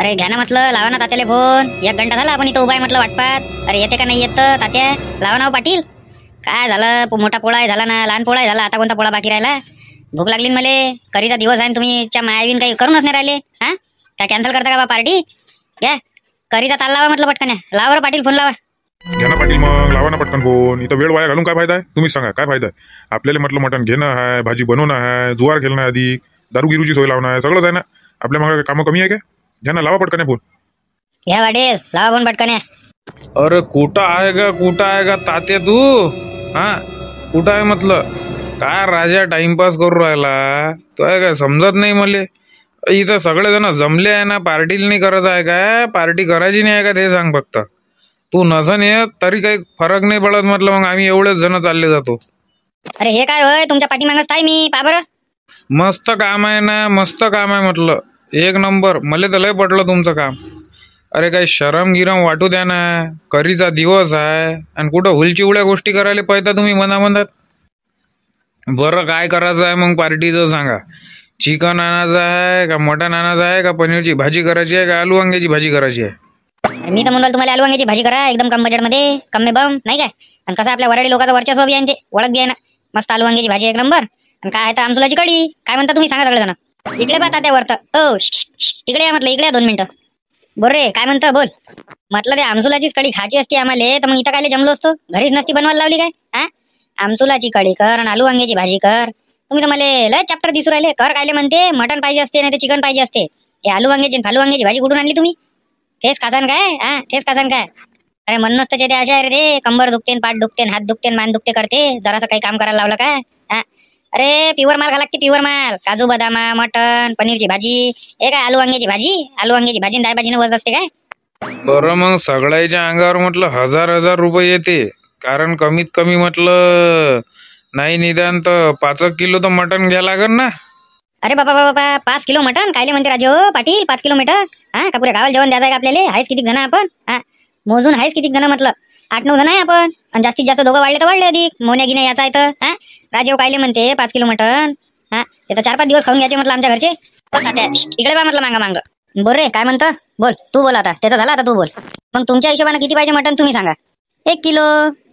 अरे घ्या ना म्हटलं, लावा ना तात्याला फोन. 1 घंटा झाला आपण इथं उभा आहे म्हटलं वाटपात. अरे येते का नाही येत तात्या? लावा ना पाटील. काय झालं, मोठा पोळा आहे झाला ना, लहान पोळा आहे झाला, आता कोणता पोळा बाकी राहिला? भूक लागली ना मले. करीचा दिवस आहे तुम्ही मायावीन काही करूनच नाही राहिले. हा काय कॅन्सल करता का बा पार्टी? घ्या करीचा ताल लावा म्हटलं पटकन. लावा पाटील फोन लावा. घ्या ना पाटील, मग लावा ना पटकन फोन. इथं वेळ वाया घालून काय फायदा आहे? तुम्ही सांगा काय फायदा आहे? आपल्याला म्हटलं मटण घेणं आहे, भाजी बनवणं आहे, जुवार घेणं आधी, दारू गिरूची सोय लावणं आहे, सगळंच आहे ना. आपल्या मग कामं कमी आहे का? घ्या ना, लावा पटकन फोन. घ्या वाटेल लावा फोन पटकन. अरे कुठं आहे का तात्या तू? हा कुठं आहे म्हटलं? काय राजा टाइमपास करू राहिला तो आहे काय समजत नाही मले. इथं सगळेजण जमले आहे ना, पार्टीला नाही करायचं आहे काय? पार्टी करायची नाही आहे का ते सांग फक्त. तू नसन येत तरी काही फरक नाही पडत म्हटलं, मग आम्ही एवढेच जण चालले जातो. अरे हे काय होय, तुमच्या पाठीमागच आहे मी, पा बरं. मस्त काम आहे ना, मस्त काम आहे म्हटलं, 1 नंबर. मला तर लय पटलं तुमचं काम. अरे काही शरम गिरम वाटू द्या ना, करीचा दिवस आहे आणि कुठं हुलचिवड्या गोष्टी करायला पाहिजे तुम्ही मनामनात. बरं काय करायचं आहे मग पार्टीचं सांगा? चिकन आणायचं आहे का, मटण आणायचं आहे का, पनीरची भाजी करायची आहे का, आलू वांग्याची भाजी करायची आहे? मी तर म्हणलं तुम्हाला आलू वांग्याची भाजी करा, एकदम कम बजेटमध्ये, कमी बम नाही काय. आणि कसं आपल्या वराडी लोकांचा वर्चस्व बी आहे ते, ओळख बी आहे ना. मस्त आलू वांग्याची भाजी 1 नंबर. आणि काय आहे तर आमसुलाची कढी. काय म्हणता तुम्ही सांगा सगळेजण. इकडे पाहता त्या वरत. हो इकडे या म्हटलं, इकडे 2 मिनिटं. बोल रे काय म्हणतं बोल. म्हटलं ते आमसुलाचीच कढी खायची असती आम्हाला, तर मग इथं काय जमलो असतो, घरीच नसती बनवायला लावली काय. हा आमसुलाची कढी कर आणि आलू वांग्याची भाजी कर. तुम्ही तर मला लय चॅप्टर दिसू राहिले. कर कायले म्हणते, मटण पाहिजे असते नाही ते चिकन पाहिजे असते. ते आलू वांग्याची फालू वांग्याची भाजी कुठून आणली तुम्ही? तेच खासान काय? हा तेच खासान काय? अरे म्हणूनच त्याचे ते अशा आहे रे, कंबर दुखते, पाठ दुखते, हात दुखते, मान दुखते करते. जरासं काही काम करायला लावलं काय? हा अरे प्युअर माल खा लागते, प्युअर माल. काजू बदामा, मटण, पनीरची भाजी. हे काय आलू वांग्याची भाजी? आलू वांग्याची भाजी डाळ भाजीने वज असते काय? बरं मग सगळ्याच्या अंगावर म्हटलं 1000 रुपये येते, कारण कमीत कमी म्हटलं नाही निदान तर 5 किलो तर मटण घ्या लागेल ना. अरे बाबा बाबा 5 किलो मटण कायले म्हणते राजू पाटील? 5 किलो मटण हा का पुऱ्या गावाला जेवण द्यायचं आहे आपल्याला? आहेच किती जण आपण? हा मोजून आहेच किती जण म्हटलं? 8-9 जण आहे आपण. आणि जास्तीत जास्त दोघं वाढले तर वाढले अधिक. मोन्या गिन्या याचा आहे तर हा राजू कायले म्हणते 5 किलो मटण? हा ते तर 4-5 दिवस खाऊन घ्यायचे म्हटलं आमच्या घरचे. इकडे बा म्हटलं मांग बोल रे काय म्हणतं बोल. तू बोल आता, त्याचं झालं आता तू बोल. मग तुमच्या हिशोबाने किती पाहिजे मटण तुम्ही सांगा. 1 किलो.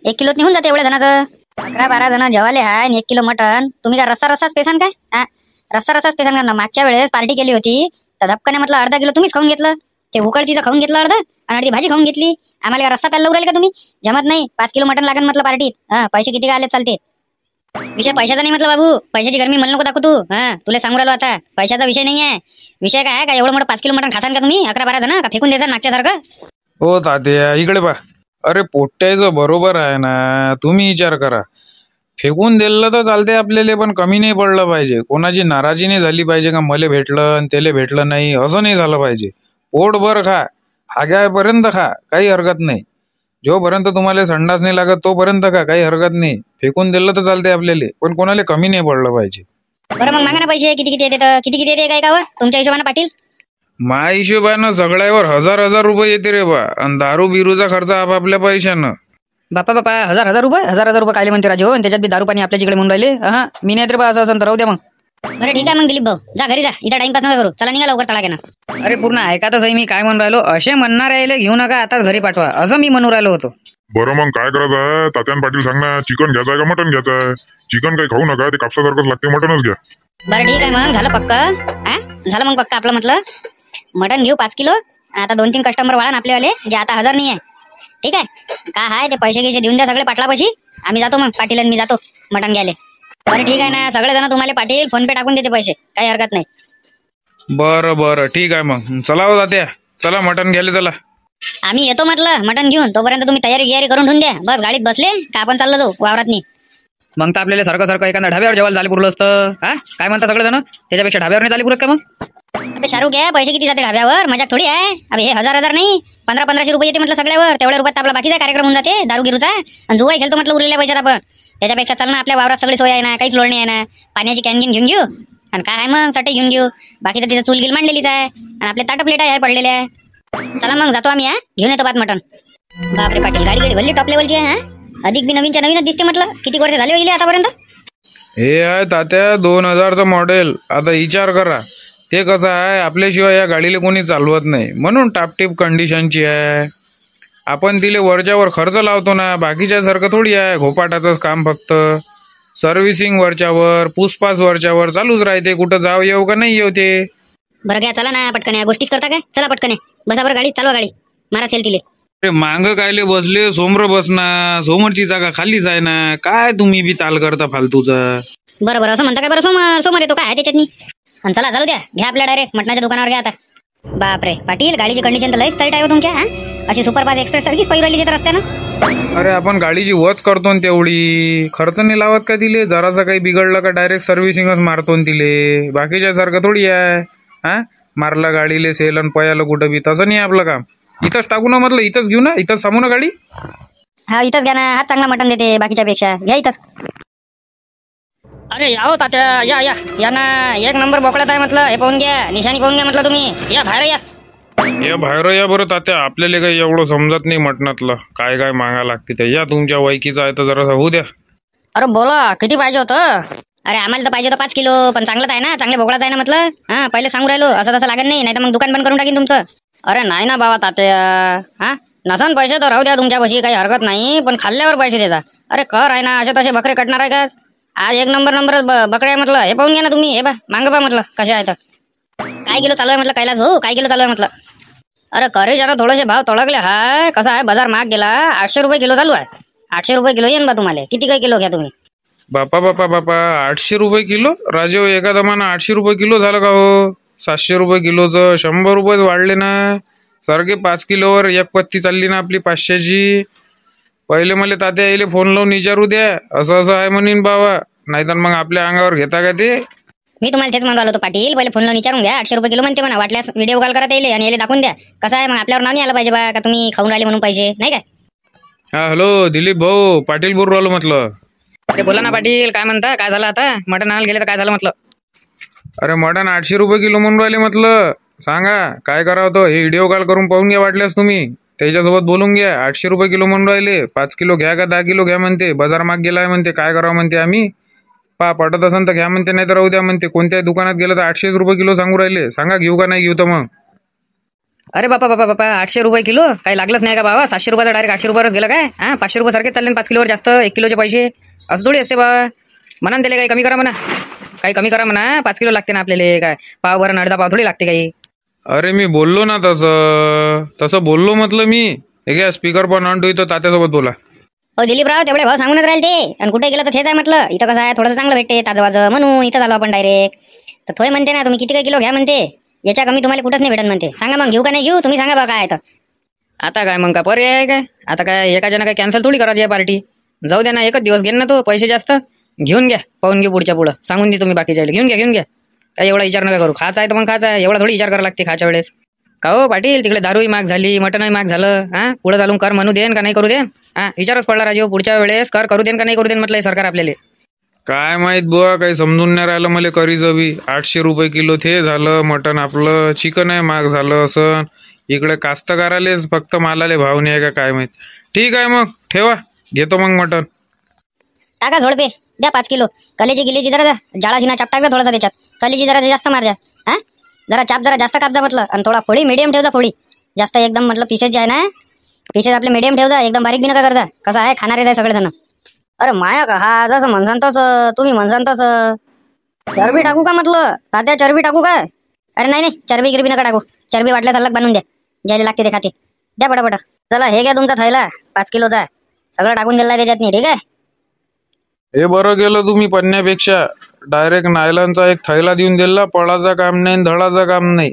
1 किलोत निघून जाते एवढ्या जणांचं. 11-12 जण जेवाले आहे आणि 1 किलो मटण. तुम्ही काय रस्साच पेसान काय? हा रस्साच पेसान का? मागच्या वेळेस पार्टी केली होती तर धपकाने म्हटलं अर्धा किलो तुम्हीच खाऊन घेतलं. ते उकडचीचं खाऊन घेतलं अर्ध आणि अर्धी भाजी खाऊन घेतली. आम्हाला काय रस्सा प्यायला लावू राहिले का तुम्ही? जमत नाही. 5 किलो मटण लागेल म्हटलं पार्टीत. हा पैसे किती आले चालते. विषय पैशाचा नाही म्हटलं बाबू. पैशाची गरमी मला नको दाखवू तू. हा तुला सांगू राहिलो आता, पैशाचा विषय नाही आहे. विषय काय आहे का, एवढं मोठं 5 किलो मटण खासान का तुम्ही? 11-12 जण का फेकून द्यायचं मागच्यासारखं? हो तात्या इकडे पा. अरे पोट्याचं बरोबर आहे ना, तुम्ही विचार करा. फेकून दिलं तर चालते आपल्याला, पण कमी नाही पडलं पाहिजे. कोणाची नाराजी नाही झाली पाहिजे का मले भेटलं आणि त्याला भेटलं नाही, असं नाही झालं पाहिजे. पोटभर खा, हाग्यापर्यंत खा, काही हरकत नाही. जोपर्यंत तुम्हाला संडास नाही लागत तोपर्यंत खा, काही हरकत नाही. फेकून दिलं तर चालते आपल्याला, पण कोणाला कमी नाही पडलं पाहिजे. बरं मग मागा ना पैसे. किती किती येते तर किती येते काय का तुमच्या हिशोबाने पाटील? मा हिशोबानं सगळ्यावर 1000 रुपये येते रे बा. आणि दारू बिरूचा खर्च आपापल्या पैशानं. बापा 1000 रुपये 1000 रुपये कायले म्हणते राजू? आणि त्याच्यात बी दारू पाणी आपल्या जिकडे म्हणून राहिले. हा मी नाही तर बा असं तर राहू द्या मग. बरं ठीक आहे मग दिलीप भाऊ, जा घरी जा. इथं टाइमपास नका करू. चला निघा लवकर तळाक्यानं. अरे पूर्ण ऐकातच आहे मी काय म्हणून राहिलो. असे म्हणणार राहिले घेऊ नका आताच घरी पाठवा, असं मी म्हणून राहिलो होतो. बरं मग काय करायचं आहे तात्यान पाटील सांग ना, चिकन घ्यायचं आहे का मटण घ्यायचं आहे? चिकन काही खाऊ नका, ते कापसासारखंच लागते, मटणच घ्या. बरं ठीक आहे मग झालं पक्क. हा झालं मग पक्क आपलं म्हटलं. मटण घेऊ 5 किलो. आता 2-3 कस्टमर वाढा आपलेवाले, जे आता हजर नाही आहे. ठीक आहे काय आहे ते पैसे गिसे देऊन द्या सगळे पाटलापाशी. आम्ही जातो मग पाटील आणि मी जातो मटण घ्यायला. बरं ठीक आहे ना, सगळेजण तुम्हाला पाटील फोन पे टाकून देते पैसे, काही हरकत नाही. बरं ठीक आहे मग चला हो तात्या, चला मटण घ्यायला चला. आम्ही येतो म्हटलं मटण घेऊन. तोपर्यंत तुम्ही तयारी करून ठेवून द्या. बस गाडीत बसले का आपण चाललो जाऊ वावरात नाही. मग तर आपल्याला सारखं एखाद्या ढाब्यावर जेवायला झाले पुरलं असतं. हा काय म्हणता सगळेजण? त्याच्यापेक्षा ढाब्यावर नाही झाली पुरत का मग? अबे शाहरुख आहे, पैसे किती जाते ढाब्यावर? मजाक थोडी आहे. अबे हे 1000 नाही 1500-1500 रुपये येते म्हटलं सगळ्यावर. तेवढ्या रुपयात आपला बाकीचा कार्यक्रम होऊन जाते दारू गिरूचा. आणि जुवाई खेळतो म्हटलं उरलेल्या पैशात आपण. त्याच्यापेक्षा चल ना, आपल्या वावरात सगळी सोय आहे ना, काहीच लोड नाही आहे ना. पाण्याची कॅन घेऊन घेऊ आणि काय आहे मग सटे घेऊन घेऊ. बाकी तर तिथे चूल गिल मांडलेलीच आहे आणि आपले ताट प्लेट आहे पडलेल्या. चला मग जातो आम्ही. घेऊन येतो बात मटण. बापरे पाटील, गाडी भरली टॉप लेवलची आहे. अधिक बी नवीनच्या नवीनच दिसते म्हटलं. किती वर्ष झाले होईल आतापर्यंत? हे आहे तात्या 2000चं मॉडेल. आता विचार करा, ते कसं आहे, आपल्याशिवाय या गाडीला कोणी चालवत नाही, म्हणून टापटीप कंडिशनची आहे. आपण तिले वरच्यावर खर्च लावतो ना, बाकीच्यासारखं थोडी आहे घोपाटाचंच काम. फक्त सर्व्हिसिंग वरच्यावर, पुसपास वरच्यावर चालूच राहते. कुठं जाव येऊ का नाही येऊ ते. बरं घ्या, चला ना पटकन, या गोष्टीच करता काय? चला पटकन बसा बरं, गाडी चालवा, गाडी मारा सेल तिले. अरे मांग कायले बसले, समोर बसना, समोरची जागा खालीच आहे ना. काय तुम्ही बी ताल करता फालतूचा. बरं बरं असं म्हणता काय? बरं सोमवार सोमवार येतो काय त्याच्यात. आणि चला चालू द्या, घ्या आपल्या डायरेक्ट मटणाच्या दुकानावर घ्या आता. बापरे पाटील, गाडीची कंडिशन तर लईच टाईट आहे हो तुमच्या. हा अशी सुपरफास्ट एक्सप्रेस सारखीच पैरू राहिली तिथे रस्त्यानं. अरे आपण गाडीची वच करतो न तेवढी, खर्च नाही लावत का तिले. जरासा काही बिघडलं का डायरेक्ट सर्व्हिसिंगच मारतो न तिले. बाकीच्या सारखं थोडी आहे. हा मारला गाडीले सेल आणि पयाला कुठं बी, तसं नाही आपलं काम. इथंच टाकू ना, म्हटलं इथंच घेऊ ना, इथंच थांबू ना गाडी. हा इथंच घ्या ना, हाच चांगला मटण देते बाकीच्या पेक्षा, घ्या इथंच. अरे या हो तात्या, या या या ना, एक नंबर बोकड्यात आहे म्हटलं. हे पाहून घ्या, निशाणी पाहून घ्या म्हटलं तुम्ही. या बाहेर या. या बाहेर या बरं तात्या, आपल्याला काही एवढं समजत नाही मटणातलं, काय काय मागा लागते ते. या तुमच्या वैकीचं आहे तर जरासा होऊ द्या. अरे बोला, किती पाहिजे होतं? अरे आम्हाला तर पाहिजे होतं 5 किलो, पण चांगलंच आहे ना, चांगले बोकडाच आहे ना म्हटलं. हा पहिले सांगू राहिलो, असं तसं लागत नाही, तर मग दुकान बंद करून टाकीन तुमचं. अरे नाही ना बाबा तात्या, हा नसन पैसे तर राहू द्या तुमच्यापाशी, काही हरकत नाही, पण खाल्ल्यावर पैसे देता. अरे कर आहे ना, असे तसे बकरे कटणार आहे का? आज एक नंबर बकरे आहे म्हटलं. हे पाहून घ्या ना तुम्ही, हे बा मांग बा म्हटलं कसे आहे तर. काय किलो चालू आहे म्हटलं कैलास भाऊ, काय किलो चालू आहे म्हटलं. अरे करे जरा थोडेसे भाव तळगले. हाय कसं आहे, बाजार महाग गेला, 800 रुपये किलो चालू आहे. 800 रुपये किलो येईन बा तुम्हाला. किती काय किलो घ्या तुम्ही? बापा बापा बापा, 800 रुपये किलो? राजे एका दमानं 800 रुपये किलो झालं का हो? 700 रुपये किलोचं 100 रुपये वाढले ना. सारखे 5 किलोवर एक पत्ती चालली ना आपली 500ची. पहिले मला तात्या यायले फोन लावून विचारू द्या, असं असं आहे म्हणीन बाबा, नाहीतर मग आपल्या अंगावर घेता का ते. मी तुम्हाला तेच म्हणून आलो होतो पाटील, पहिले फोन लावून विचारून घ्या. 800 रुपये किलो म्हणते म्हणा, वाटल्यास व्हिडिओ कॉल करता येईल आणि याला दाखवून द्या. कसं आहे मग आपल्यावर नाव नाही आलं पाहिजे बा का तुम्ही खाऊन राहिले म्हणून पैसे, नाही काय? हा हॅलो दिलीप भाऊ, पाटील बोलू राहिलो म्हटलं. अरे बोला ना पाटील, काय म्हणता? काय झालं आता? मटण आणायला गेले तर काय झालं म्हटलं? अरे मटण 800 रुपये किलो म्हणून राहिले म्हटलं. सांगा काय करावं तो. हे व्हिडिओ कॉल करून पाहून घ्या वाटल्यास तुम्ही, त्याच्यासोबत बोलून घ्या. 800 रुपये किलो म्हणून राहिले. 5 किलो घ्या का 10 किलो घ्या म्हणते. बाजार माग गेलाय म्हणते, काय करावं म्हणते आम्ही. पटत असेल तर घ्या म्हणते, नाही तर राहू द्या म्हणते. कोणत्याही दुकानात गेलं तर 800 रुपये किलो सांगू राहिले. सांगा घेऊ का नाही घेऊ तर मग. अरे बापा बापा बापा, 800 रुपये किलो काही लागलंच नाही का बाबा? 700 रुपयाचं डायरेक्ट 800 रुपयावर गेलं काय? हा 500 रुपये सारखे चालले 5 किलोवर जास्त 1 किलोचे पैसे. असं थोडी असते बा. म्हणा त्याला काही कमी करा म्हणा, काही कमी करा म्हणा. 5 किलो लागते ना आपल्याला, काय पाव बरं अर्धा पाव थोडी लागते काही. अरे मी बोललो ना तसं बोललो म्हटलं मी. हे घ्या स्पीकर पण ऑन ठेवतो, तात्यासोबत बोला. हो दिलीपराव, तेवढे भाव सांगूनच राहिले ते. आणि कुठे गेलं तर तेच आहे म्हटलं. इथं कसं आहे, थोडंसं चांगलं भेटते ताजं म्हणून इथं आलो आपण डायरेक्ट. तर थोय म्हणते ना, तुम्ही किती काय किलो घ्या म्हणते, याच्या कमी तुम्हाला कुठंच नाही भेटत म्हणते. सांगा मग घेऊ का नाही घेऊ, तुम्ही सांगा बा काय तर. आता काय मग का पर्याय आहे काय? आता काय एका जण काय कॅन्सल थोडी करायची आहे पार्टी. जाऊ द्या ना, एकच दिवस घेईन ना तो, पैसे जास्त घेऊन घ्या, पाहून घे पुढच्या पुढं. सांगून दे तुम्ही बाकीच्या घेऊन घ्या. काय एवढा विचार नका करू. खायचा आहे तर मग खायचा आहे, एवढा थोडी विचार करायला लागते खायच्या वेळेस. का हो पाटील, तिकडे दारूही महाग झाली, मटणही महाग झालं. हा पुढे चालून कर म्हणू देन का नाही करू देन? हा विचारच पडला राजीव, पुढच्या वेळेस कर करू देन का नाही करू देन म्हटलंय सरकार आपल्याला. काय माहित बुवा, काही समजून नाही राहिलं मला. करीचं बी 800 रुपये किलो ते झालं मटण आपलं. चिकन आहे महाग झालं असं. इकडे कास्तकारालेच फक्त मालाले भाव नाही आहे का काय माहित. ठीक आहे मग ठेवा, घेतो मग मटण. टाका झोडपे, द्या 5 किलो. कलेची गिलीची जरा जाळा शिना चाप टाक जा थोडासा त्याच्यात. कलेची जरा जास्त मारजा. हा जरा चाप जरा जास्त कापजा म्हटलं. आणि थोडा फोडी मिडियम ठेवजा, फोडी जास्त एकदम म्हटलं. पीसेस जे आहे ना, पीसेस आपले मिडियम ठेवजा, एकदम बारीक बी नका करजा. कसं आहे खाणारे आहे सगळेजण. अरे माया का हा, जसं म्हणसान तसं तुम्ही म्हणसान तसं. चरबी टाकू का म्हटलं तात्या, चरबी टाकू काय? अरे नाही चरबी गिरबी नका टाकू. चरबी वाटल्या सलग बनवून द्या, ज्याला लागते ते खाते. द्या पटापट. चला हे घ्या तुमचा थैला 5 किलोचा, सगळं टाकून दिला त्याच्यात नाही. ठीक आहे, हे बरं गेलं तुम्ही पन्न्यापेक्षा. डायरेक्ट नायलॉनचा एक थैला देऊन दिला. पळाचा काम नाही, धडाचा काम नाही.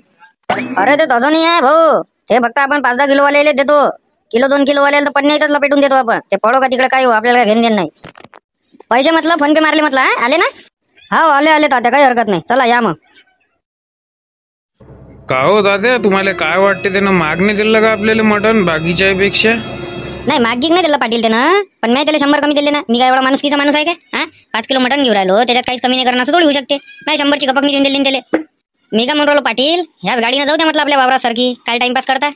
अरे ते तसं नाही आहे भाऊ. ते फक्त आपण 5-10 किलो वाले देतो. किलो 2 किलो वाले तर पन्न्या इथंच लपेटून देतो आपण. ते पडो का तिकडे, काय हो आपल्याला घेऊन देणं नाही. पैसे म्हटलं फोन पे मारले म्हटलं. हा आले ना? हा आले तात्या, काही हरकत नाही. चला या मग. का हो दादा, तुम्हाला काय वाटते त्यानं मागणी दिलं का आपल्याला मटण बाकीच्या पेक्षा? नाही मागिक नाही दिलं पाटील त्यानं, पण मी त्याला 100 कमी दिले ना. मी काय एवढा माणुसकीचा माणूस आहे का? हा 5 किलो मटण घेऊन राहिलो, त्याच्यात काहीच कमी नाही करणं असं थोडी होऊ शकते. नाही 100ची कपक देऊन दिली त्याला. मी काय म्हणून राहिलो पाटील, ह्याच गाडीनं जाऊ द्या म्हटलं आपल्या वावरासारखी. काय टाइमपास करता?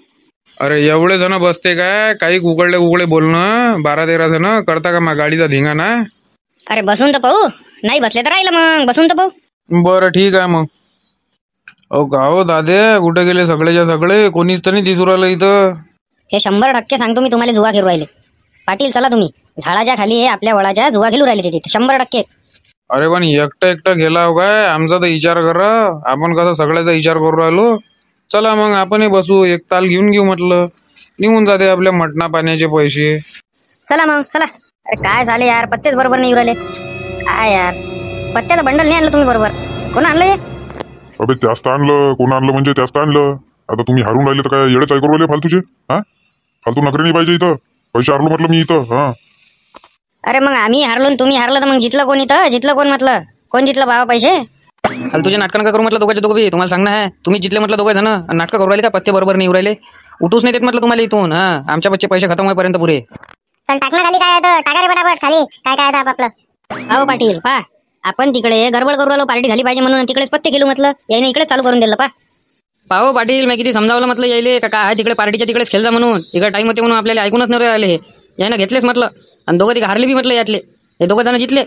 अरे एवढे जण बसते काय? काही उघडले बोलणं. 12-13 जण करता का गाडीचा धिंगाणा? अरे बसून तर पाहू. नाही बसले तर राहिलं, मग बसून तर पाहू. बरं ठीक आहे मग. अहो गाव दादे कुठे गेले सगळेच्या सगळे, कोणीच तर नाही दिसू राहिलं इथं. हे 100% सांगतो मी तुम्हाला, जुवा खेळू राहिले. पाटील चला तुम्ही, झाडाच्या खाली हे आपल्या वडाच्या जुवा खेळू राहिले ते तिथे 100%. अरे पण एकटं गेला हो काय, आमचा तर विचार करा. आपण कसं सगळ्याचा विचार करू राहिलो. चला मग आपणही बसू, एक ताल घेऊन घेऊ म्हटलं. निघून जाते आपल्या मटणा पाण्याचे पैसे. चला मग चला. अरे काय झाले यार, पत्तेच बरोबर नाही येऊ राहिले. काय यार, पत्त्याचं बंडल नाही आणलं तुम्ही बरोबर. कोण आणलं हे? अबे त्यास्त आणलं, कोण आणलं म्हणजे त्यास्त आणलं. आता तुम्ही हारून राहिले तर काय येडे चाय करू राहिले फालतूचे? हा, फालतू नकरी नाही पाहिजे इथं. पैसे हारलो म्हटलं मी इथं. हा, अरे मग आम्ही हारलो आणि तुम्ही हारलं तर मग जितलं कोण इथं? जितलं कोण म्हटलं? कोण जितलं बाबा पैसे? तुझे नाटकं नका करू म्हटलं दोघांचे दोघं बी. तुम्हाला सांगणं आहे, तुम्ही जितले म्हटलं दोघे जण नाटकं करू राहिले का? पत्ते बरोबर नाही येऊ राहिले, उठूच नाही देत म्हटलं तुम्हाला इथून. हा, आमच्या बच्चे पैसे खतम होईपर्यंत पुरे. चल टाकणं खाली, काय आहे टाका रे पटापट खाली. काय काय आहे आपलं? अहो पाटील पा, आपण तिकडे गडबड करू राहिलो, पार्टी झाली पाहिजे म्हणून तिकडेच पत्ते खेळू म्हटलं. याने इकडे चालू करून दिलं पा. पाहो पाटील, मी किती समजावलं म्हटलं यायले का काय तिकडे पार्टीच्या तिकडेच खेळ जा म्हणून. इकडे टाइम होते म्हणून आपल्याला ऐकूनच नाही राहिले. हे यानं घेतलेच म्हटलं, आणि दोघं तिघं हारले बी म्हटलं यातले. हे दोघं जण जितले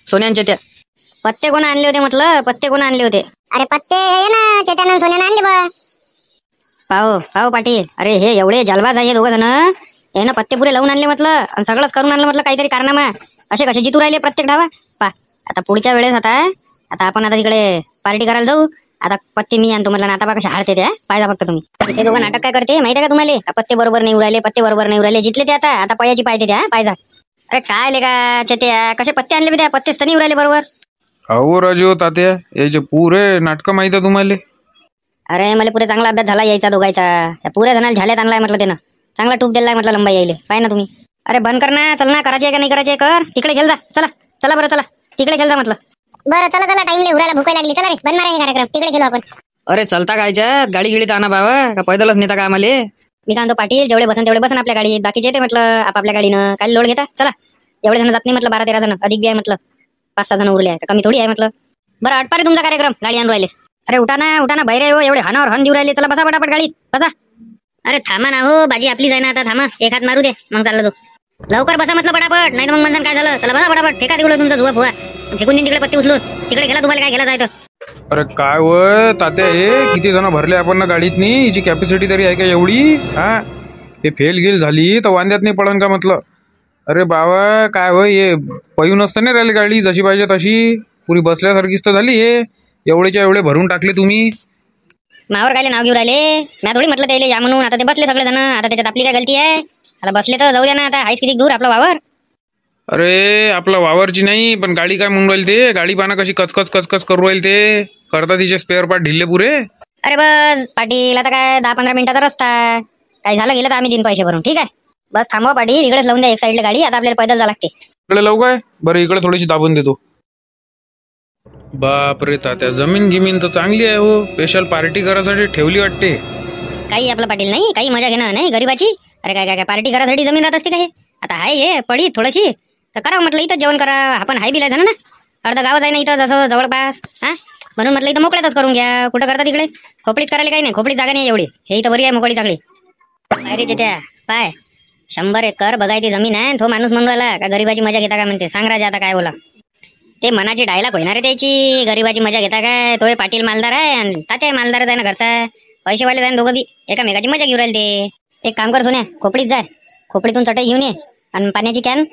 सोन्यांच्या त्या. पत्ते कोण आणले होते म्हटलं? पत्ते कोण आणले होते? अरे पत्ते हे ना चेतन सोन्यानं आणले बा. पाहो पाहो पाटील, अरे हे एवढे जलबाज आहे दोघं जण. यानं पत्ते पुरे लावून आणले म्हटलं, आणि सगळंच करून आणलं म्हटलं काहीतरी कारनामा. असे कसे जितू राहिले प्रत्येक डावा पा. आता पुढच्या वेळेस आता आपण आता तिकडे पार्टी करायला जाऊ. आता पत्ते मी आणतो म्हटलं ना, आता बा कशा हारते त्या पाहिजा फक्त तुम्ही. ते दोघं नाटक काय करते माहिती आहे का तुम्हाला? पत्ते बरोबर नाही उरायले, पत्ते बरोबर नाही उरायले. जितले ते आता पयाची पाहिजे त्या पाहिजा. अरे काय लेका चेत्या, कसे पत्ते आणले त्या? पत्तेच तर नाही उरायले बरोबर. अहो राजू तात्या, याचे पुरे नाटकं माहिती आहे तुम्हाला. अरे मला पुरे चांगला अभ्यास झाला यायचा दोघायचा. या पुऱ्या जणाला झाल्यात आणलाय म्हटलं त्यानं, चांगला टूप दिलाय म्हटलं लंबा यायले. पाय ना तुम्ही. अरे बंद कर ना, चल ना, करायचे का नाही करायचे कर. तिकडे खेळ जा. चला चला बरं, चला तिकडे खेळ जा म्हटलं. बरं चला चला, टाइमले उरायला भूक लागली. चला रे बंद मारा हे कार्यक्रम, तिकडे गेलो आपण. अरे चलता कायच्यात, गाडी गिडीत आणा बाबा, का पैदलच नेता का आम्हाला? मी काय म्हणतो पाटील, जेवढे बसन तेवढे बसन आपल्या गाडीत, बाकीचे येते म्हटलं आपापल्या गाडीनं. काय लोड घेता? चला, एवढे जण जात नाही म्हटलं, 12-13 जण अधिक बी आहे म्हटलं. 5-6 जण उरले आहे, कमी थोडी आहे म्हटलं. बरं आटपारे तुमचा कार्यक्रम, गाडी आणून राहिले. अरे उठा ना बैरे हो, एवढे हानावर हन देऊ राहिले. चला बसा पटापट गाडीत बसा. अरे थांबा ना हो, बाजी आपली जाय ना आता. थांबा, एक हात मारू दे मग चालला तो. लवकर बसा म्हटलं पटापट, नाही तर मग म्हणसान काय झालं. चला बसा पटापट, फेका तिकडे तुमचा जुवा फुवा, फेकून देईन तिकडे पत्ती उचलून. तिकडे गेला तुम्हाला काय गेला जायचं. अरे काय वय तात्या, हे किती जण भरले आपण ना गाडीत नी? हिची कॅपॅसिटी तरी आहे का एवढी? हा, हे फेल गेल झाली तर वांद्यात नाही पडन का म्हटलं. अरे बाबा काय वय, हे पळून असतं नाही राहिली गाडी, जशी पाहिजे तशी पुरी बसल्यासारखीच तर झाली. हे एवढेच्या एवढे भरून टाकले तुम्ही. मावर काय नाव घेऊ राहिले? मी थोडी म्हटलं त्याला या म्हणून. आता ते बसले सगळे जण, आता त्याच्यात आपली काय गलती आहे? आता बसले तर जाऊ द्या ना. आता आहेच किती दूर आपला वावर. अरे आपला वावरची नाही, पण गाडी काय म्हणून राहील ते? गाडी पाना कशी कचकच करू राहील ते. करता तिचे स्पेअर पार्ट ढिल्ले पुरे. अरे बस पाटील, आता काय 10-15 मिनिटाचा रस्ता. काय झालं गेलं तर आम्ही देईन पैसे भरून. ठीक आहे, बस थांबवा पाटील, इकडेच लावून द्या एक साईडला गाडी. आता आपल्याला पैदल जावं लागते. इकडे लावू काय? बरं इकडे थोडीशी दाबून देतो. बापरे तात्या, जमीन गिमीन तर चांगली आहे हो. स्पेशल पार्टी करायसाठी ठेवली वाटते. काही आपलं पाटील नाही, काही मजा घेणं नाही गरीबाची. अरे काय काय काय पार्टी करायसाठी जमीन राहत असते का? हे आता आहे हे पडी थोडीशी तर करा म्हटलं, इथं जेवण करा. आपण हाय बिलाय ना, अर्धा गाव आहे ना इथं जसं जवळपास. हा, म्हणून म्हटलं इथं मोकळ्यातच करून घ्या. कुठं करता तिकडे? खोपडीत करायला काही नाही, खोपडीत जागा नाही एवढी. हे इथं बरी आहे मोकळी चांगली. अरे त्या पाय 100 एकर बघायची जमीन आहे. तो माणूस म्हणून राहिला का गरीबाची मजा घेता का म्हणते. सांग राजा आता काय बोला. ते मनाची डायलॉग होणार आहे त्याची. गरीबाची मजा घेता काय? तो पाटील मालदार आहे आणि तात्या मालदारच आहे ना घरचा. पैसेवाले जाय दोघं बी एकामेकाची मजा घेऊन राहिले ते. एक काम कर सोन्या, खोपडीत जाय, खोपडीतून चटई घेऊन ये आणि पाण्याची कॅन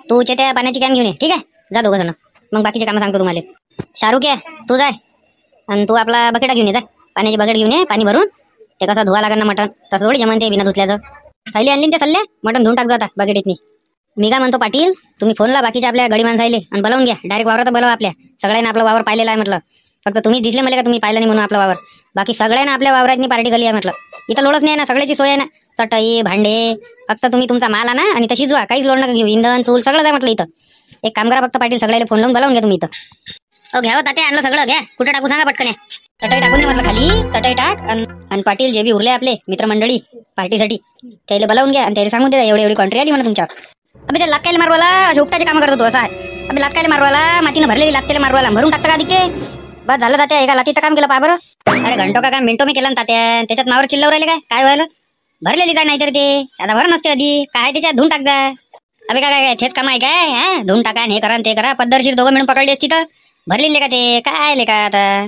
तू त्या पाण्याची कॅन घेऊन ये. ठीक आहे, जा दोघं जण. मग बाकीचे कामं सांगतो तुम्हाला. शाहरुख आहे तू जाय, आणि तू आपला बकेटा घेऊन ये. जा पाण्याची बकेट घेऊन ये, पाणी भरून. ते कसं धुवा लागेल ना मटण, तसं थोडी जमन ते बिना धुतल्याचं. थैली आणली ते सल्ले, मटण धुवून टाक जाता बकेटीतनी. मी काय म्हणतो पाटील, तुम्ही फोनला बाकीच्या आपल्या गडी माणसाईले आणि बोलावून घ्या. डायरेक्ट वावरात बोलावा. आपल्या सगळ्यांना आपला वावर पाहिलेला आहे म्हटलं. फक्त तुम्ही दिसले मला का तुम्ही पाहिलं नाही म्हणून आपला वावर. बाकी सगळ्यांना आपल्या वावरातनी पार्टी केली आहे म्हटलं. इथं लोडच नाही ना, सगळ्याची सोय आहे ना. चटई भांडे, फक्त तुम्ही तुमचा माल आणा आणि तशी जुवा. काहीच लोड नका घेऊ. इंधन चूल सगळं आहे म्हटलं इथं. एक काम करा फक्त पाटील, सगळ्याला फोन लावून बोलावून घ्या तुम्ही इथं. घ्या तात्या, आणलं सगळं घ्या. कुठे टाकू सांगा पटकन. चटई टाकून दे म्हटलं खाली, चटई टाक. आणि पाटील जे बी उरले आपले मित्रमंडळी पार्टीसाठी त्याला बोलावून घ्या आणि त्याला सांगून द्या एवढी कॉन्ट्री आली म्हणा तुमच्यावर. अबे ते लाटकायला मारवाला अशा उपटाचे काम करतो तो असं आहे. अबे लाटकायला मारवाला, मातीनं भरलेली लाटतेला मारवाला भरून टाकतं का दिके. बस झालं तात्या, एका लातीचं काम केलं पा बरं. अरे घंटो का काम मिनिटो मी केलं ना तात्या. त्याच्यात मावर चिल्लव राहिले काय व्हायला? भरलेली काय नाहीतर ते आता भर नसते आधी काय त्याच्यात धुवून टाक जा. अबे काय काय तेच काम आहे काय? हा, धुवून टाका हे करा ते करा. पद्धतशीर दोघं मिळून पकडली असती तर भरलेले का ते काय ले का आता.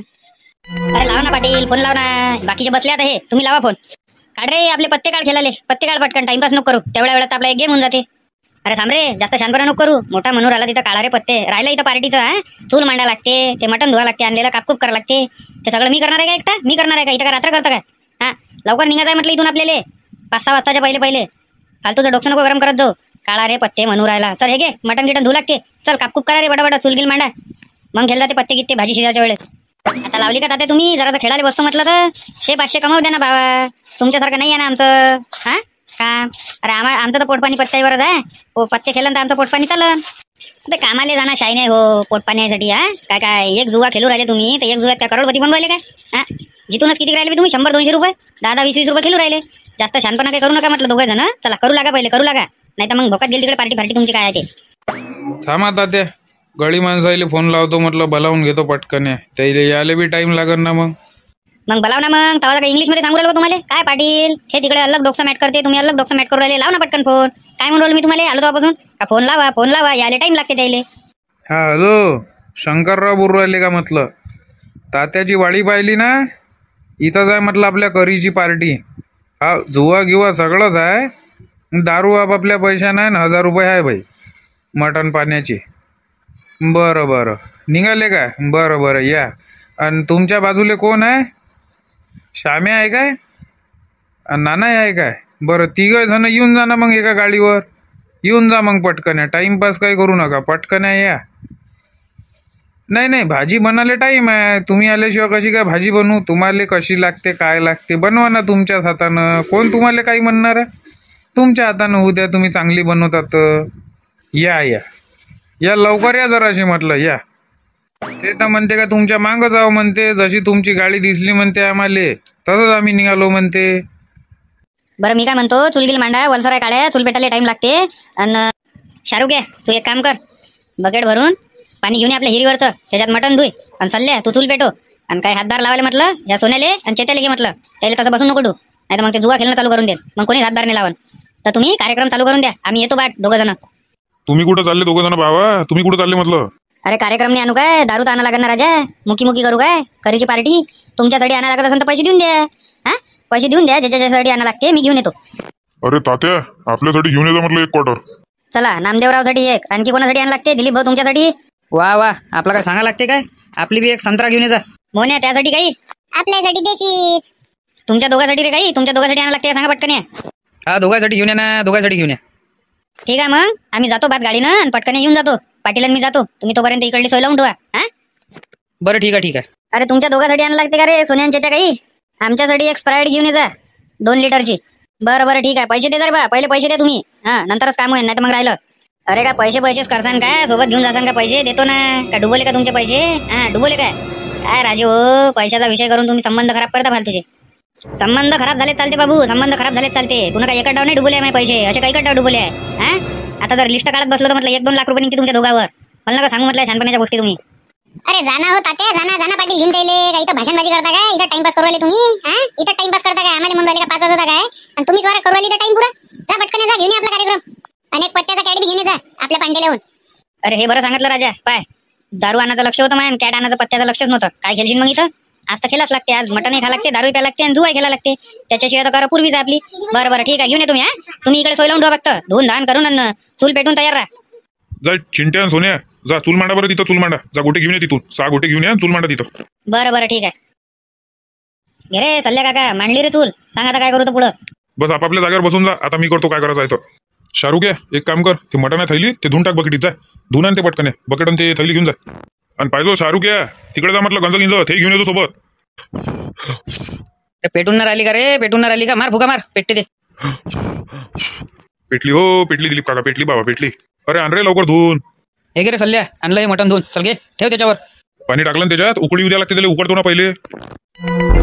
अरे लावा ना पाटील, फोन लावा ना. बाकीचे बसले आता, हे तुम्ही लावा फोन. काढ रे आपले पत्ते, काढ खेळाले पत्ते, काढ पटकन. टाइमपास नको करू, तेवढ्या वेळात आपला एक गेम होऊन जाते. अरे थांब रे, जास्त शानपणा नको करू. मोठा मनोर आला तिथं, काढा रे पत्ते. राहिलं इथं पार्टीचं. हा, चूल मांडा लागते, ते मटण धुवा लागते, आणलेलं कापकूप करा लागते. ते सगळं मी करणार आहे का एकटा? मी करणार आहे का? इथं का रात्र करतं काय? हा, लवकर निघायचं आहे म्हटलं इथून आपल्याला 5-6 वाजताच्या पहिले. फालतूचं डोकं नको गरम करत जाऊ. काळा रे पत्ते मनू राहिला. चल हे घे, मटण गिटन धुऊ लागते. चल कापकूप करा रे बटाबटा, चुलगिल मांडा. मग खेळता ते पत्ते गित्ते भाजी शिजायच्या वेळेस. आता लावली का तात्या तुम्ही? जरा खेळायला बसतो म्हटलं तर 100-500 कमावू द्या ना बाबा. तुमच्यासारखं नाही आहे ना आमचं. हा काम. अरे आमचं तर पोटपाणी पत्त्यावरच आहे. पत्ते खेळलं तर आमचं पोटपाणी चालन. ते कामाले जाणं शाई नाही हो पोटपाण्यासाठी. हा काय काय एक जुवा खेळू राहिले तुम्ही, तर एक जुव्यात काय करोडपती बनू राहिले काय? हा, जिथूनच किती राहिले तुम्ही? 100-200 रुपये, 10-20 रुपये खेळू राहिले. जास्त शानपणा काही करू नका म्हटलं दोघे जण. चला करू लागा, पहिले करू लागा, नाही तर मग भोकात गेली तिकडे पार्टी तुमची काय आहे ते. थांबा तात्या, गडी माणसाईले फोन लावतो म्हटलं, बोलावून घेतो पटकन. त्याला यायला बी टाइम लागेल ना. मग बोलाव ना. मग तवा काय इंग्लिशमध्ये सांगू राहिलो तुम्हाला? काय पाटील हे तिकडे अलग डोक्सा मॅट करते, तुम्ही अलग डोक्सा मॅट करू राहिले. लाव ना पटकन फोन. काय म्हणून मी तुम्हाला आलो तेव्हापासून का फोन लावा यायला टाइम लागते त्याला. हा हॅलो, शंकरराव बोलू राहिले का म्हटलं? तात्याची वाडी पाहिली ना? इथंच आहे म्हटलं आपल्या करीची पार्टी. हा, जुवा गिवा सगळंच आहे. दारू आपापल्या पैशानं आहे ना, 1000 रुपये आहे बाई मटण पाण्याची. बरं निघाले काय? बरं या. आणि तुमच्या बाजूले कोण आहे? श्याम्या आहे काय? नाना आहे काय? बरं, 3 जण येऊन जा ना मग एका गाडीवर. येऊन जा मग पटकन. टाइमपास काही करू नका, पटकन या. नाही भाजी बनायला टाईम आहे. तुम्ही आल्याशिवाय कशी काय भाजी बनवू? तुम्हाला कशी लागते काय लागते बनवा ना तुमच्याच हातानं. कोण तुम्हाला काही म्हणणार आहे? तुमच्या हातानं उद्या तुम्ही चांगली बनवतात. या लवकर या जराशी म्हटलं. या. ते तर म्हणते का तुमच्या मागं जावं म्हणते. जशी तुमची गाडी दिसली म्हणते आम्हाला, तसंच आम्ही निघालो म्हणते. बरं मी काय म्हणतो, चुलगिल मांडा, वलसराय काढ्या, चूल पेटायला टाइम लागते. आणि शाहरुख आहे, तू एक काम कर, बकेट भरून पाणी घेऊन ये आपल्या हिरीवरचं, त्याच्यात मटण धुई. आणि सल्ल्या तू चूल पेटो. आणि काय हातदार लावायला म्हटलं या सोन्याले आणि चेत्याले घे म्हटलं. त्याला तसं बसून नको डू, नाही तर मग ते जुवा खेळणं चालू करून दे. मग कोणी हातदार नाही लावून. तर तुम्ही कार्यक्रम चालू करून द्या, आम्ही येतो बाट 2 जण. तुम्ही कुठं चालले 2 जण बाबा? तुम्ही कुठं चालले म्हटलं? अरे कार्यक्रम नाही आणू काय, दारू तर आणा लागणार राजा. मुकी करू काय? करीची पार्टी तुमच्यासाठी आणा लागत असेल तर पैसे देऊन द्या. हा, पैसे देऊन द्या, ज्याच्यासाठी आणा लागते मी घेऊन येतो. अरे तात्या, आपल्यासाठी घेऊन येतो म्हटलं 1 क्वार्टर. चला नामदेवरावसाठी एक, आणखी कोणासाठी आणा लागते? दिलीप भाऊ तुमच्यासाठी. वा आपला काय सांगा लागते काय? आपली बी एक संत्रा घेऊन ये जा. मोन्या त्यासाठी काही? आपल्यासाठी देशीच. तुमच्या दोघांसाठी रे काही? तुमच्या दोघांसाठी आणा लागते, सांगा पटकन या. हा, दोघांसाठी घेऊन या ना, दोघांसाठी घेऊन या. ठीक आहे, मग आम्ही जातो बात गाडीनं आणि पटकन येऊन जातो. पाटील मी जातो, तुम्ही तोपर्यंत इकडली सोय लावून ठेवा. हा, बरं ठीक आहे. अरे तुमच्या दोघांसाठी आणा लागते का रे सोन्यांच्या त्या काही? आमच्यासाठी एक स्प्राईट घेऊन ये जा 2 लिटरची. बरं ठीक आहे, पैसे दे जर बा, पहिले पैसे द्या तुम्ही. हा, नंतरच काम होईल, नाही तर मग राहिलं. अरे का पैसेच करसान काय? सोबत घेऊन जासान का? पैसे देतो ना. का डुबोले का तुमचे पैसे? हा, डुबोले काय राजू हो? पैशाचा विषय करून तुम्ही संबंध खराब करता फालतूचे. संबंध खराब झाले चालते बाबू, संबंध खराब झाले चालते. पुन्हा काय एकट डाव नाही डुबोले आहे पैसे, असे काही कट डुबोले आहे. हा, आता जर लिस्ट काढत बसलो तर म्हटलं 1-2 लाख रुपये निघते तुमच्या दोघांवर. मला नका सांगू म्हटलं छानपणाच्या गोष्टी तुम्ही. अरे जाना हो तात्या, जाना पाटील घेऊन जाईल. काय इथं भाषणबाजी करता काय? इथं टाइमपास करू राहिले तुम्ही? हा, इथं टाइमपास करता काय? आम्हाला म्हणून राहिले का 5 वाजता काय? आणि तुम्ही स्वार करू राहिले टाइम पुरा. जा पटकन जा, घेऊन ये आपला कार्यक्रम. आणि एक पत्त्याचा कॅड बी घेऊन जा आपल्या पांडे लावून. अरे हे बरं सांगितलं राजा. पाय, दारू आणायचं लक्ष होतं माय, कॅट आणायचं पत्त्याचं लक्षच नव्हतं. काय खेळशील मग इथं? आज तर खेळाच लागते. आज मटनही खा लागते, दारू प्या लागते आणि जुवाही खेळा लागते. त्याच्याशिवाय तर करा पूर्वीच आपली. बरं ठीक आहे, घेऊन ये तुम्ही. हा, तुम्ही इकडे सोय लावून ठेवा फक्त. धुवून धान करून आणि चूल पेटून तयार राहा. जा चिंट्या आणि सोन्या, जा चूल मांडा. बरं तिथं चूल मांडा. जा गोटे घेऊन ये तिथून, 6 गोटे घेऊन या, चूल मांडा तिथं. बरं ठीक आहे. घे रे सल्ल्या काका, मांडली रे चूल. सांग आता काय करू तर पुढं. बस आपापल्या जागेवर बसून जा. आता मी करतो काय करायचं आहे तर. शाहरुख आहे, एक काम कर, ते मटण आहे थैली ते धुवून टाक बकेटीत. जा धुवून आण ते पटकन. बकेट आणि ते थैली घेऊन जा. आणि पाहिजे शाहरुख आहे तिकडे जा म्हटलं, गंज ते घेऊन येतो सोबत. पेटून न राहिली का रे? पेटून न राहिली का? मार फुका मार, पेटते ते. पेटली हो, पेटली दिलीप काका, पेटली बाबा, पेटली. अरे आण रे लवकर धुवून. हे गे रे सल्ल्या, आणलं हे मटण धुवून. चल घे, ठेव त्याच्यावर. पाणी टाकलं ना त्याच्यात, उकळी उद्या लागते, त्याला उकडतो ना पहिले.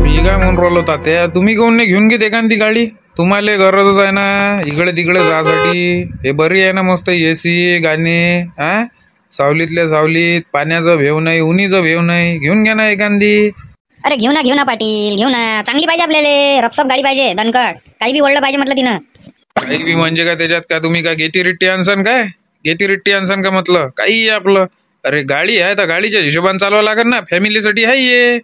मी काय म्हणून राहिलो तात्या, तुम्ही कोण नाही घेऊन घेत एखादी गाडी? तुम्हाला गरजच आहे ना इकडे तिकडे जासाठी. हे बरी आहे ना मस्त AC गाणे. हा, सावलीतल्या सावलीत, पाण्याचं भेव नाही, उन्हीचं भेव नाही. घेऊन घ्या ना एखादी. अरे घेऊ ना पाटील, घेऊ ना. चांगली पाहिजे आपल्याला, रपसप गाडी पाहिजे, दणकट. काही बी ओढलं पाहिजे म्हटलं तिनं. काही बी म्हणजे काय त्याच्यात? का तुम्ही काय गेती रिट्टी आणसान काय? गेती रिट्टी आणसान का म्हटलं? काही आपलं. अरे गाडी आहे तर गाडीच्या हिशोबाने चालवा लागेल ना, फॅमिलीसाठी आहे ये.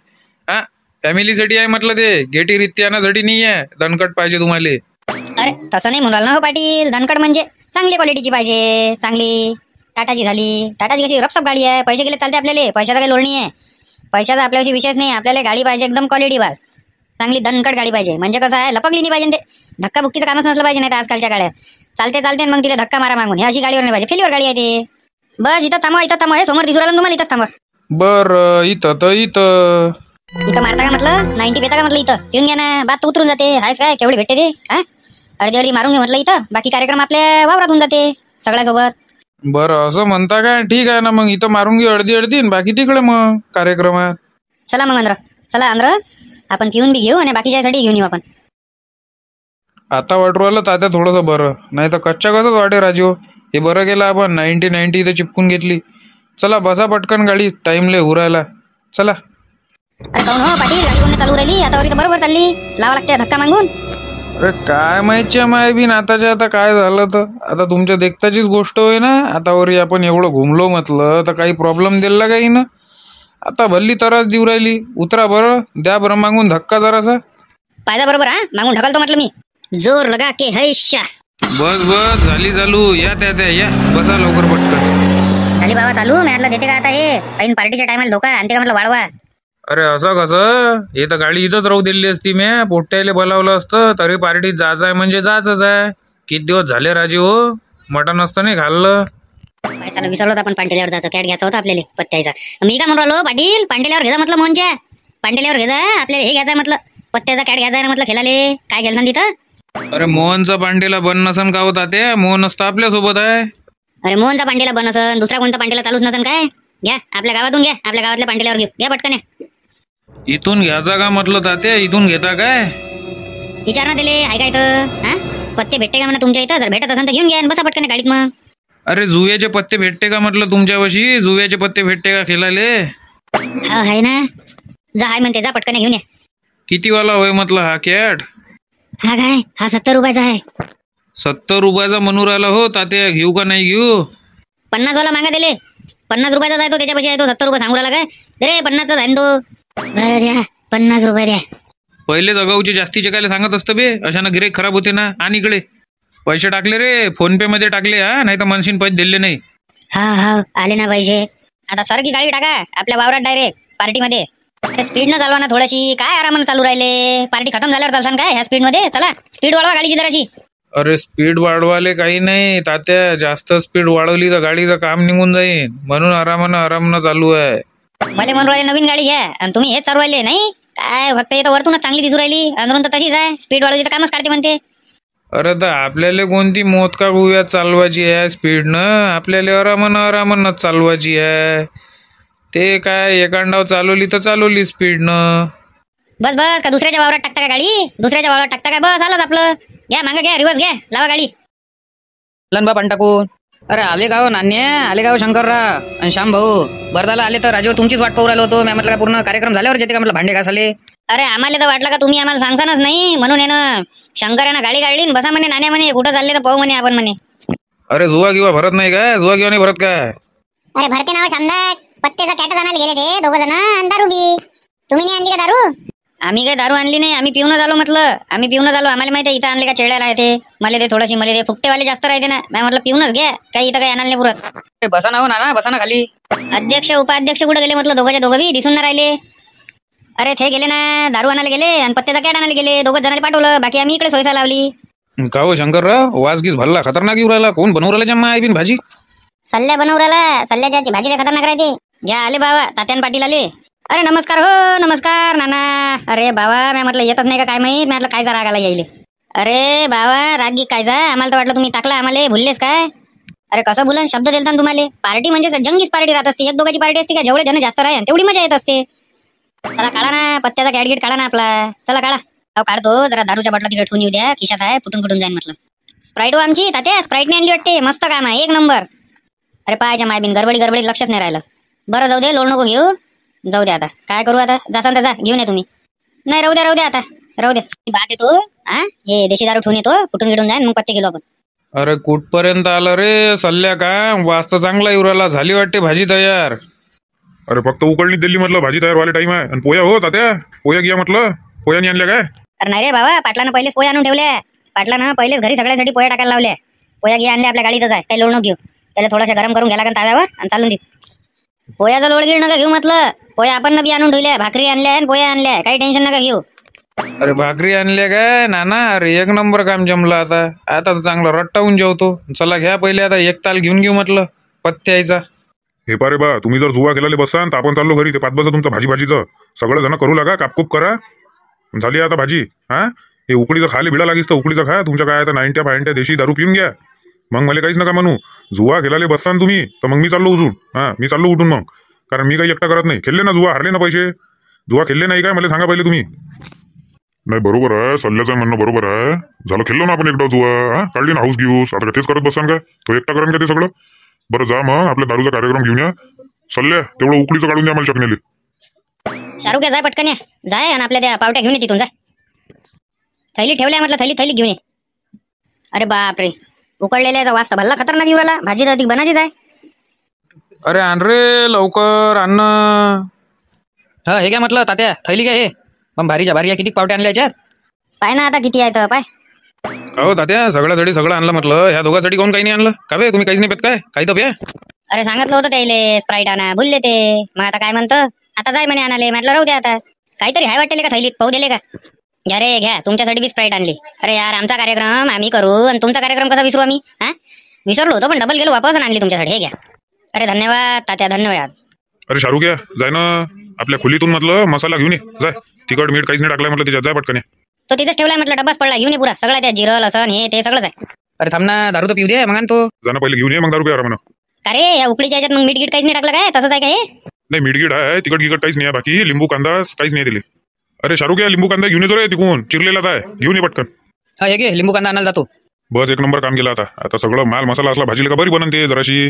हा, फॅमिलीसाठी आहे म्हटलं ते. गेटी रित्यानासाठी नाही आहे. दणकट पाहिजे तुम्हाला. अरे तसं नाही म्हणाल ना हो पाटील. धनकड म्हणजे चांगली क्वालिटीची पाहिजे. चांगली टाटाची झाली. टाटाची कशी रपसप गाडी आहे. पैसे गेले चालते आपल्याला. पैशाचा काही लोड नाही आहे. पैशाचा आपल्याशी विषयच नाही. आपल्याला गाडी पाहिजे एकदम क्वालिटी बाज. चांगली दणकट गाडी पाहिजे. म्हणजे कसं आहे लपकली नाही पाहिजे ते. धक्काबुक्कीचं कामच नसलं पाहिजे. नाही तर आजकालच्या गाड्या चालते चालते मग तिला धक्का मारा मागून. हे अशी गाडीवर नाही पाहिजे. फेलीवर गाडी आहे ते. बस इथं थांबा. इथं थांबा. हे समोर दिसू राहिलं तुम्हाला. इथंच थांबा. बरं इथं तर इथं. इथं मारता का म्हटलं. 90 भेटा का म्हटलं. इथं येऊन घ्या ना. बात तर उतरून जाते. हायच काय केवढी भेटते ते. हा अर्धी अर्धी मारून घे म्हटलं इथं. बाकी कार्यक्रम आपल्या वावरात होऊन जाते सगळ्यासोबत. बरं असं म्हणता काय. ठीक आहे ना मग. इथं मारून घेऊ अर्धी अर्धी बाकी तिकडे मग कार्यक्रमात. चला मग अंद्र. चला अंद्र. आपण पिऊन बी घेऊ आणि बाकीच्यासाठी घेऊन येऊ आपण. आता वाटू राहिलं तात्या थोडंसं बरं. नाही तर कच्च्या कसंच वाटे राजू. हे बरं केलं आपण 90 इथं चिपकून घेतली. चला बसा पटकन गाडी. टाइमले उरायला. चला. अरे काहून हो पाटील. गाडी कोणी चालू राहिली. आता वरी बरोबर चालली. लावा लागते धक्का मागून. अरे काय माहिती माय बिन आताच्या आता काय झालं तर. आता तुमच्या देखताचीच गोष्ट होय ना. आता वरी आपण एवढं घुमलो म्हटलं तर काही प्रॉब्लेम दिला काही ना. आता भल्ली तरास देऊ राहिली. उतरा बरं. द्या बरं मागून धक्का जरासा. पाहिजे बरोबर. हा मागून ढकलतो म्हटलं मी. जोर लगा के हैशा. बस बस झाली चालू. या त्या या बसा लवकर पटकन. झाली बाबा चालू. मी म्हटलं देते का आता हे काही पार्टीच्या टायमाला धोका आणते का म्हटलं वाढवा. अरे असं कसं. हे तर गाडी इथंच राहू दिली असती. मी पोट्ट्याला बोलावलं असतं तरी पार्टीत जायचं आहे म्हणजे जायचंच आहे. किती दिवस झाले राजी हो. मटण असतं नाही खाल्लं. काय चालू विसरलो आपण पांटेल्यावर जायचं. कॅट घ्यायचा होता आपल्याला पत्त्याचा. मी काय म्हणून राहिलो पाटील पांटेल्यावर घ्यायचा म्हटलं. मोहनच्या पांटेल्यावर घ्यायचा. आपल्याला हे घ्यायचं म्हटलं. पत्त्याचा कॅट घ्यायचा म्हटलं खेळाले. काय गेलं तिथं. अरे मोहनचा पांडेला बन नसन का होता ते. मोहन असतं आपल्यासोबत आहे. अरे मोहनचा पांडेला बन असन. दुसरा कोणता पांडेला चालूच नसन काय. घ्या आपल्या गावातून घ्या. आपल्या गावातल्या पांडेल्यावर घेऊ. घ्या पटकन. इथून घ्यायचा का म्हटलं तात्या. इथून घेता काय. विचार ना दिले ऐकायचं. हा पत्ते भेटते का म्हणा तुमच्या इथं. जर भेटत असेल तर घेऊन घ्या बसा पटकन गाडीत मग. अरे जुव्याचे पत्ते भेटते का म्हटलं तुमच्यापाशी. जुव्याचे पत्ते भेटते का खेळाले. हा आहे ना. जा आहे म्हणते. जा पटकन घेऊन या. किती वाला होय म्हटलं हा कॅट. हा काय हा 70 रुपयाचा आहे. 70 रुपयाचा म्हणून राहिला हो तात्या. घेऊ का नाही घेऊ. 50 वाला मागा दिले. 50 रुपयाचा आहे तो. त्याच्यापाशी आहे तो 70 रुपये सांगू राहिला काय. रे 50चा आहे तो. बरं द्या 50 रुपये द्या. पहिलेच अगाऊचे जास्तीचे काय सांगत असतं बे. अशानं गिरेक खराब होते ना. आणि इकडे पैसे टाकले रे. फोन पे मध्ये टाकले. हा नाही तर मनशीन पैसे दिले नाही. हा हा आले ना पाहिजे. आता सर की गाडी टाका आपल्या वावरात डायरेक्ट पार्टीमध्ये. स्पीड न चालवा ना थोडीशी. काय आरामानं चालू राहिले. पार्टी खतम झाल्यावर चालसान काय ह्या स्पीड मध्ये. चला स्पीड वाढवा गाडीची जराशी. अरे स्पीड वाढवाले काही नाही तात्या. जास्त स्पीड वाढवली तर गाडीचं काम निघून जाईल. म्हणून आरामानं चालू आहे. मला म्हणून राहिले नवीन गाडी घ्या आणि तुम्ही हेच चालू राहिले नाही काय. फक्त येतं वरतूनच चांगली दिसू राहिली. अंदरून तर तशीच आहे. स्पीड वाढवली तर कामच काढते म्हणते. अरे तर आपल्याला कोणती मोत का गोव्यात चालवायची आहे स्पीडनं. आपल्याला आरामानं चालवायची आहे. ते काय एकांडाव चालवली तर चालवली स्पीडनं. बस बस का दुसऱ्याच्या वावरात टाकता का गाडी. दुसऱ्याच्या वावरात टाकता काय. बस आलंच आपलं. घ्या मागं घ्या. रिवर्स घ्या. लावा गाडी. लन बा पण टाकून. अरे आले गाव नान्य. आले गाव शंकरराव आणि श्याम भाऊ. बरं झालं आले तर. राजू तुमचीच वाट पाहू राहिलो होतो. मी म्हटलं का पूर्ण कार्यक्रम झाल्यावर येते का म्हटलं भांडे घासाले. अरे आम्हाला तर वाटलं का तुम्ही आम्हाला सांगसानच नाही. म्हणून आहे शंकर यानं गाडी काढली. बसा म्हणे नाण्या म्हणे. कुठं चालले तर पाहू म्हणे आपण म्हणे. अरे जुवा किंवा भरत नाही काय. जुवा किंवा नाही भरत काय. अरे भरते नाव शामदार. पत्त्याचा कॅट आणायला गेले ते दोघ जण. दारू घे. तुम्ही नाही आणली का दारू. आम्ही काही दारू आणली नाही. आम्ही पिऊनच आलो म्हटलं. आम्ही पिऊनच आलो. आम्हाला माहिती आहे इथं आणले का चेड्याला आहे ते. मला ते थोडीशी मला ते फुकटेवाले जास्त राहते ना. मी म्हटलं पिऊनच घ्या. काही इथं काही आणायला नाही पुरत. बसा ना हो नाना. बसा ना खाली. अध्यक्ष उपाध्यक्ष कुठे गेले म्हटलं. दोघं बी दिसून ना राहिले. अरे ते गेले ना. दारू आणायला गेले आणि पत्त्याचा कॅट आणायला गेले. दोघं जणांना पाठवलं. बाकी आम्ही इकडे सोयसा लावली. का हो शंकरराव. वाजगीस भल्ला खतरनाक येऊ राहिला. कोण बनवू राहिला जम्मा बिन भाजी. सल्ल्या बनवू राहिला. सल्ल्याची भाजी खतरनाक राहते. घ्या आले बाबा. तात्यान पाटील आले. अरे नमस्कार हो. नमस्कार नाना. अरे बाबा मी म्हटलं येतच नाही का काय माहित. मी म्हटलं कायचा राग आला यायले. अरे बाबा रागी कायचा. आम्हाला तर वाटलं तुम्ही टाकला आम्हाला. भुललेस काय. अरे कसं बोलन शब्द दिलता ना तुम्हाला. पार्टी म्हणजे जंगीच पार्टी राहत असते. एक दोघांची पार्टी असते का. जेवढे जण जास्त राहील तेवढी मजा येत असते. चला काढा ना पत्त्याचा कॅटगेट काढा ना आपला. चला काढा. अहो काढतो जरा. दारूच्या बाटला तिकडे ठेवून येऊ द्या. खिशात आहे. फुटून जाईन म्हटलं. स्प्राईट हो आमची तात्या. स्प्राईटने आणली वाटते. मस्त काम आहे. एक नंबर. अरे पाहायच्या मायबीन गडबडीत लक्षच नाही राहिलं. बरं जाऊ दे. लोड नको घेऊ. जाऊ द्या आता. काय करू आता. जासान तर जा. घेऊन या तुम्ही. नाही राहू द्या आता. राहू द्या. बात येतो. हा हे देशी दारू ठेवून येतो. फुटून जाईन मग पत्ते गेलो आपण. अरे कुठपर्यंत आलं रे सल्ल्या का. वाजता चांगला येऊ राहिला. झाली वाटते भाजी तयार. अरे फक्त उकळणी दिली म्हटलं, भाजी तयार व्हायला टाइम आहे. आणि पोया हो तात्या, पोया घ्या म्हटलं, पोया नाही आणल्या काय? अरे नाही रे बाबा, पाटलानं पहिलेच पोया आणून ठेवल्या. पाटलानं पहिलेच घरी सगळ्यासाठी पोया टाकायला लावल्या. पोया घे आणल्या आपल्या गाडीतच आहे, काही लोड नको घेऊ. त्याला थोडासा गरम करून घ्यायला लागेल ताव्यावर आणि चालून दे. पोयाचा लोड गिळ नका घेऊ म्हटलं. पोया आपण बी आणून ठेवल्या, भाकरी आणल्या आणि पोया आणल्या, काही टेन्शन नका घेऊ. अरे भाकरी आणल्या काय नाना? अरे एक नंबर काम जमलं. आता आता तर चांगलं रट्टावून जेवतो. चला घ्या पहिले आता एक ताल घेऊन घेऊ म्हटलं पत्त्याचा. हे पारे बा, तुम्ही जर जुवा केलेले बसाल तर आपण चाललो घरी. ते 5 वाजता तुमचं भाजीचं सगळं जण करू लागा, कापकूप करा. झाली आता भाजी. हा, हे उकडीचं खाली भिडा लागीस तर उकडीचं खा. तुमच्या काय आता 90 देशी दारू पिऊन घ्या. मग मला काहीच नका म्हणू. जुवा खेळाले बससान तुम्ही तर मग मी चाललो उठून. मी चाललो उठून मग, कारण मी काही एकटा करत नाही. खेळले ना जुवा, हारले ना पैसे. जुवा खेळले नाही काय मला सांगा पहिले तुम्ही. नाही बरोबर आहे, सल्ल्याचं म्हणणं बरोबर आहे. झालं खेळलो ना आपण एकदा जुवा, काढली ना हाऊस घेऊस. आता तेच करत बसान काय? तो एकटा करण का ते सगळं? बरं जा मग आपल्या दारूचा कार्यक्रम घेऊन या. सल्ल्या तेवढं उकडीचं काढून द्या मला शकनेली. शाहरुख जाय पटकन या, जाय आणि आपल्या त्या पावट्या घेऊन ये तिथून. जाय, थैली ठेवल्या म्हटलं, थैली घेऊन ये. अरे बापरे, उकडलेल्या वाजता भल्ला खतरनाक येऊ राहिला. भाजी तर अधिक बनायचीच आहे. अरे आण रे लवकर आण. हा हे काय म्हटलं तात्या, थैली काय हे? पण भारीच्या भारी किती पावटे आणल्या याच्यात? पाय ना आता किती आहे तर पाय. हो तात्या, सगळ्यासाठी सगळं आणलं म्हटलं. ह्या दोघांसाठी कोण काही नाही आणलं का बे? तुम्ही काहीच नाही पेत काय? काही तर प्या. अरे सांगितलं होतं त्याले स्प्राईट आणा, भुलले ते. मग आता काय म्हणतं, आता जाय म्हणे आणाले. म्हटलं राहू द्या आता. काहीतरी हाय वाटले का थैलीत, पाहू दिले का? घ्या रे घ्या, तुमच्यासाठी बी स्प्राईट आणली. अरे यार, आमचा कार्यक्रम आम्ही करू आणि तुमचा कार्यक्रम कसा विसरू आम्ही? हा, विसरलो होतो पण डबल गेलो वापस आणली तुमच्यासाठी. हे घ्या. अरे धन्यवाद तात्या, धन्यवाद. अरे शाहरुख या, जाय ना आपल्या खोलीतून म्हटलं मसाला घेऊन ये. जाय, तिखट मीठ काहीच नाही टाकलाय म्हटलं त्याच्यात. जाय पटकन. तो तिथेच ठेवलाय म्हटलं, डब्बाच पडला. घेऊन ये पुरा सगळं, त्या जिरं लसण हे ते सगळंच आहे. अरे थांब ना, दारू तर पिऊ दे मग तो. जाणं पहिले घेऊन ये, मग दारू प्या म्हणा. अरे या उकडीच्या याच्यात मग मीठ गीठ काहीच नाही टाकलं काय? तसंच आहे का हे? नाही मीठगीड आहे, तिखट गिकट काहीच नाही आहे. बाकी लिंबू कांदा काहीच नाही दिले. अरे शाहरुख या, लिंबू कांदा घेऊन येतो रे तिकून, चिरलेलाच आहे. घेऊन ये पटकन. हा हे घे, लिंबू कांदा आणायला जातो. बस एक नंबर काम केलं. आता सगळं माल मसाला असला भाजीला का बरी बनते जराशी.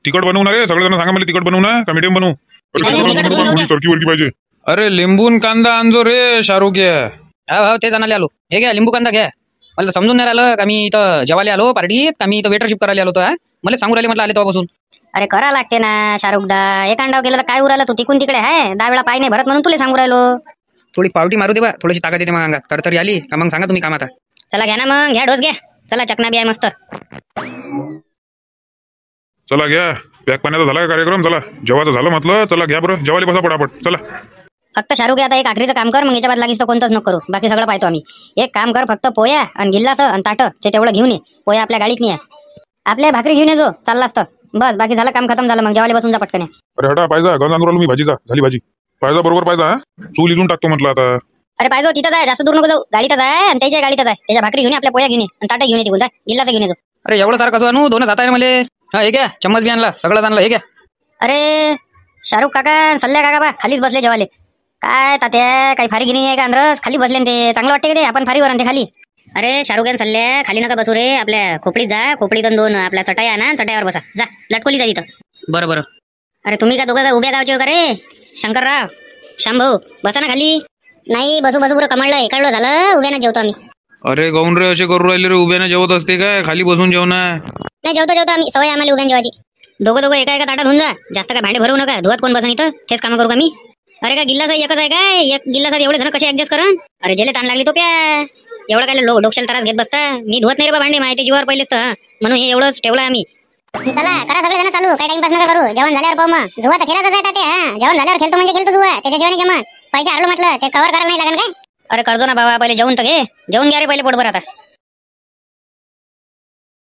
तिखट बनवणार रे सगळं जण सांगा मला, तिखट बनवू ना का मीडियम बनवू? सरकी वरकी पाहिजे. अरे लिंबून कांदा आणजो रे शाहरुख या. हा तेच आणायला आलो. हे घ्या लिंबू कांदा घ्या. मला समजून नाही राहिलं का मी इथं जेवायला आलो पार्टीत, का मी इथं वेटरशिप करायला आलो होतो. मला सांगू राहिले म्हटलं आले तेव्हापासून. अरे करा लागते ना शाहरुख दा. एक अंडाव केलं तर काय उराला? तू तिकून तिकडे आहे, 10 वेळा पाय नाही भरत म्हणून तुला सांगू राहिलो. थोडी पावटी मारू दे बा, थोडीशी ताकद येते मग अंगात. तर आली का मग सांगा तुम्ही काम आता. चला घ्या ना मग, घ्या डोस घ्या. चला चकना बी आहे मस्त. चला घ्या, पॅक पाण्याचा झाला का कार्यक्रम? चला जेवायचं झालं म्हटलं, चला घ्या बरं जेवायला बसा पटापट. चला फक्त शाहरुख आता एक आखरीचं काम कर, मग याच्या बाद लागीस तर कोणतंच नको करू. बाकी सगळं पाहतो आम्ही. एक काम कर, फक्त पोया आणि गिल्लाचं आणि ताटं ते तेवढं घेऊन ये. पोया आपल्या गाडीत नाही आहे. आपल्या भाकरी घेऊन ये जो चालला असतं. बस बाकी झालं, काम खतम झालं. मग जेवायला बसून जा पटकन. अरे हटा पाहिजा, गंज आणून राहिलो मी भाजीचा. झाली भाजी. पाहिजा बरोबर पाहिजा. चूल इथून टाकतो म्हटलं आता. अरे पाहिजे तिथं जाय, जास्त दूर नको जाऊ. गाडीतच आहे आणि त्याच्या गाडीतच आहे. त्याच्या भाकरी घेऊन ये, आपल्या पोया घेऊन ये आणि ताटं घेऊन ये तिकून. जाय गिल्लाचं घेऊन ये. अरे एवढं सारं कसं आणू? 2 हात आहे मला. हा हे घ्या, चम्मच बी आणला, सगळं आणलं. हे घ्या. अरे शाहरुख काका, सल्ल्या काका बा खालीच बसले जेवाले. काय तात्या, काही फारीगिरी आहे का? अंदरच खाली बसले ते चांगलं वाटते का? ते आपण फारीवर आणते खाली. अरे शाहरुख सल्ल्या खाली नका बसू रे. आपल्या खोपडीत जा, खोपडीतून 2 आपल्या चटाया ना, चटायावर बसा. जा लटकोली जा तिथं. बरं. अरे तुम्ही का दोघं उभ्या गावचे हो का रे? शंकरराव, शांभाऊ बसा ना खाली. नाही बसू पुरं कमळलं इकडलं झालं. उभ्यानं जेवतो आम्ही. अरे गौन रे, असे करू राहिले रे? उभ्यानं जेवत असते काय? खाली बसून जेव ना. नाही जेवतो आम्ही, सवय आम्हाला उभ्यान जेवायची. दोघं एका ताटात होऊन जा. जास्त काय भांडे भरवू नका. धुवत कोण बसन इथं? तेच काम करू का मी? अरे का गिल्लासा एकच आहे काय? एक गिल्लासात एवढे जण कसे ऍडजस्ट करा? अरे जेले ताण लागली तो प्या. एवढं काय डोक्याला त्रास घेत बसता? मी धुवत नाही रे बा भांडे, माहिती जीवावर पहिलेच तर. म्हणून हे एवढंच ठेवलं आम्ही. चला करा सगळे जण चालू, काय टाइमपास नका करू. जेवण झाल्यावर पाहू मग. जुवा तर खेळायचं आहे ते. जेवण झाल्यावर खेळतो म्हणजे खेळतो जुवा. त्याच्याशिवाय नाही जमत. पैसे हरलो म्हटलं ते कव्हर करायला नाही लागेल काय? अरे करजो ना बाबा, पहिले जेवण तर घे. जेवून घ्या रे पहिले पोटभर आता.